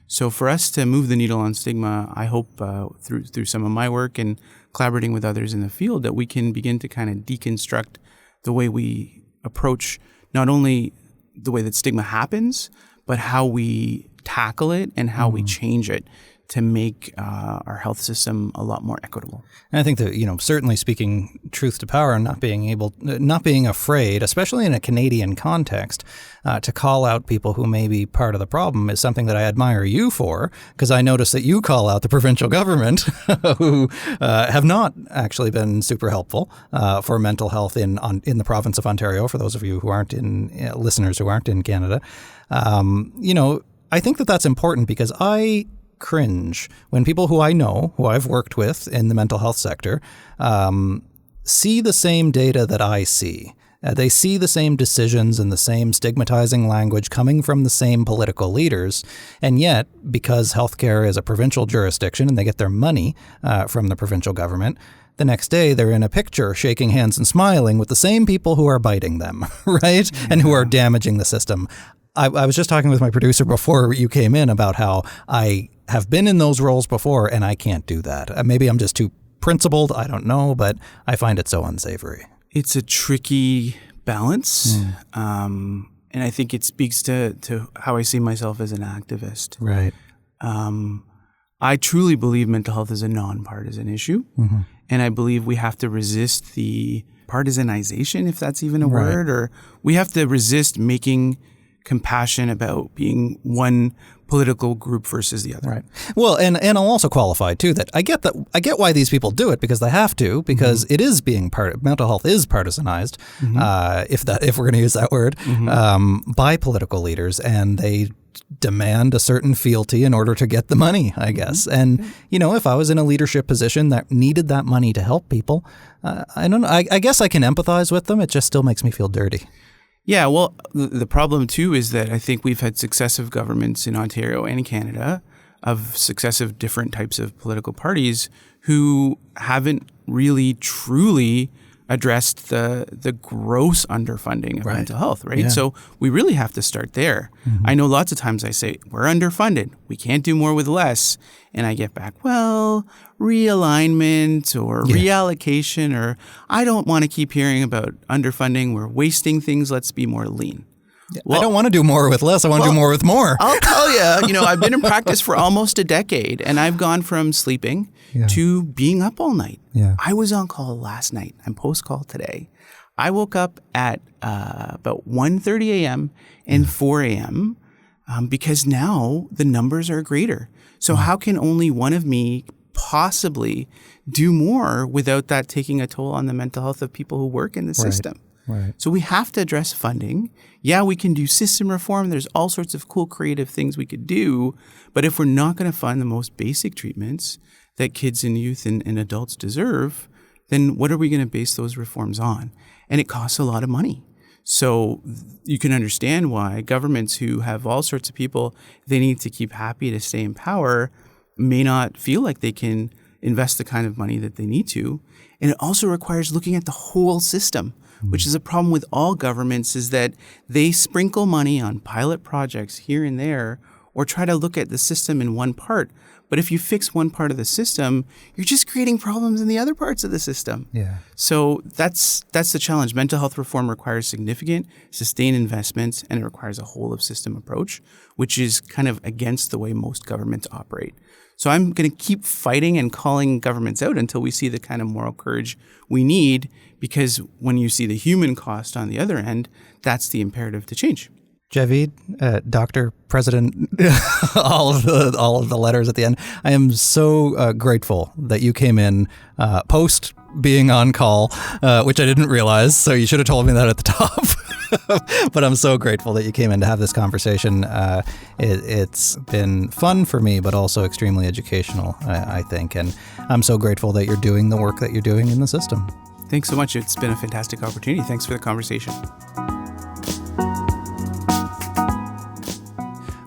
So for us to move the needle on stigma, I hope through some of my work and collaborating with others in the field that we can begin to kind of deconstruct the way we approach not only the way that stigma happens, but how we tackle it and how we change it to make our health system a lot more equitable. And I think that, certainly speaking truth to power and not being afraid, especially in a Canadian context, to call out people who may be part of the problem is something that I admire you for, because I notice that you call out the provincial government who have not actually been super helpful for mental health in the province of Ontario, for those of you who aren't listeners who aren't in Canada. I think that that's important because I cringe when people who I know, who I've worked with in the mental health sector, see the same data that I see. They see the same decisions and the same stigmatizing language coming from the same political leaders. And yet, because healthcare is a provincial jurisdiction and they get their money from the provincial government, the next day they're in a picture shaking hands and smiling with the same people who are biting them, right? And who are damaging the system. I was just talking with my producer before you came in about how I have been in those roles before and I can't do that. Maybe I'm just too principled. I don't know, but I find it so unsavory. It's a tricky balance. And I think it speaks to how I see myself as an activist. Right. I truly believe mental health is a nonpartisan issue. And I believe we have to resist the partisanization, if that's even a word, or we have to resist making compassion about being one political group versus the other. Right. Well, and I'll also qualify too that I get why these people do it, because they have to, because it is mental health is partisanized, if we're going to use that word, by political leaders, and they demand a certain fealty in order to get the money, I guess. And if I was in a leadership position that needed that money to help people, I don't know. I guess I can empathize with them. It just still makes me feel dirty. Yeah, well, the problem, too, is that I think we've had successive governments in Ontario and Canada of successive different types of political parties who haven't really truly addressed the gross underfunding of mental health, right? Yeah. So we really have to start there. I know lots of times I say, we're underfunded. We can't do more with less. And I get back, well, realignment or reallocation, or I don't want to keep hearing about underfunding. We're wasting things. Let's be more lean. Well, I don't want to do more with less. I want to do more with more. I'll tell you, I've been in practice for almost a decade, and I've gone from sleeping to being up all night. Yeah. I was on call last night. I'm post-call today. I woke up at about 1:30 a.m. and 4 a.m. Because now the numbers are greater. So how can only one of me possibly do more without that taking a toll on the mental health of people who work in the system? Right. So we have to address funding. Yeah, we can do system reform. There's all sorts of cool, creative things we could do. But if we're not going to fund the most basic treatments that kids and youth and adults deserve, then what are we going to base those reforms on? And it costs a lot of money. So you can understand why governments who have all sorts of people they need to keep happy to stay in power may not feel like they can invest the kind of money that they need to. And it also requires looking at the whole system, which is a problem with all governments, is that they sprinkle money on pilot projects here and there, or try to look at the system in one part. But if you fix one part of the system, you're just creating problems in the other parts of the system. Yeah. So that's the challenge. Mental health reform requires significant, sustained investments, and it requires a whole of system approach, which is kind of against the way most governments operate. So I'm going to keep fighting and calling governments out until we see the kind of moral courage we need, because when you see the human cost on the other end, that's the imperative to change. Javeed, Doctor, President, all of the letters at the end. I am so grateful that you came in post being on call, which I didn't realize. So you should have told me that at the top. But I'm so grateful that you came in to have this conversation. It's been fun for me, but also extremely educational, I think. And I'm so grateful that you're doing the work that you're doing in the system. Thanks so much. It's been a fantastic opportunity. Thanks for the conversation.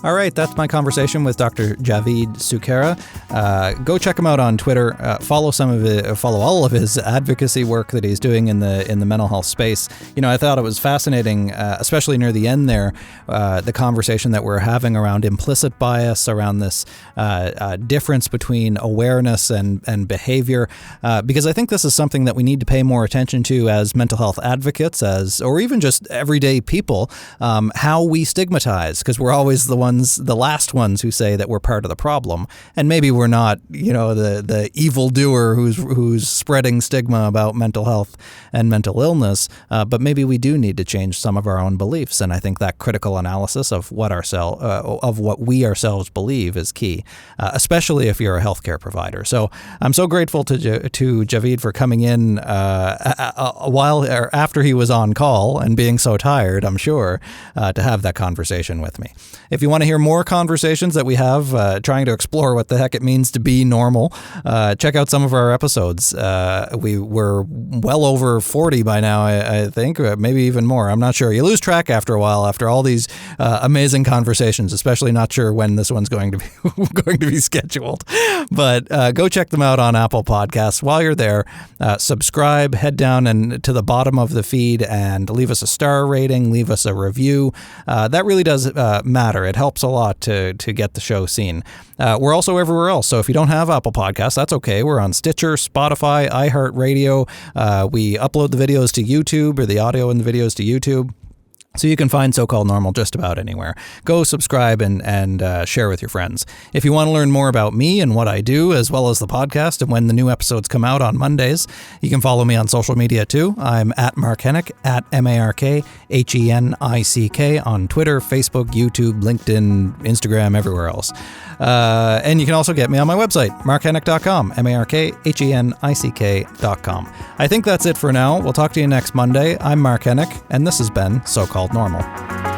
All right, that's my conversation with Dr. Javeed Sukhera. Go check him out on Twitter. Follow all of his advocacy work that he's doing in the mental health space. You know, I thought it was fascinating, especially near the end there, the conversation that we're having around implicit bias, around this difference between awareness and behavior, because I think this is something that we need to pay more attention to as mental health advocates, or even just everyday people, how we stigmatize, because we're always the last ones who say that we're part of the problem, and maybe we're not, the evildoer who's spreading stigma about mental health and mental illness, but maybe we do need to change some of our own beliefs. And I think that critical analysis of what we ourselves believe is key, especially if you're a healthcare provider. So I'm so grateful to Javeed for coming in a while after he was on call and being so tired, I'm sure, to have that conversation with me. If you want to hear more conversations that we have trying to explore what the heck it means to be normal, check out some of our episodes. We're well over 40 by now, I think, maybe even more. I'm not sure. You lose track after a while, after all these amazing conversations, especially not sure when this one's going to be scheduled. But go check them out on Apple Podcasts. While you're there, subscribe, head down and to the bottom of the feed and leave us a star rating, leave us a review. That really does matter. It helps a lot to get the show seen. We're also everywhere else. So if you don't have Apple Podcasts, that's okay. We're on Stitcher, Spotify, iHeartRadio. We upload the videos to YouTube, or the audio and the videos to YouTube. So you can find So-Called Normal just about anywhere. Go subscribe and share with your friends. If you want to learn more about me and what I do, as well as the podcast and when the new episodes come out on Mondays, you can follow me on social media too. I'm at Mark Hennick, at MarkHennick on Twitter, Facebook, YouTube, LinkedIn, Instagram, everywhere else. And you can also get me on my website, markhennick.com, markhennick.com. I think that's it for now. We'll talk to you next Monday. I'm Mark Hennick, and this has been So-Called Normal.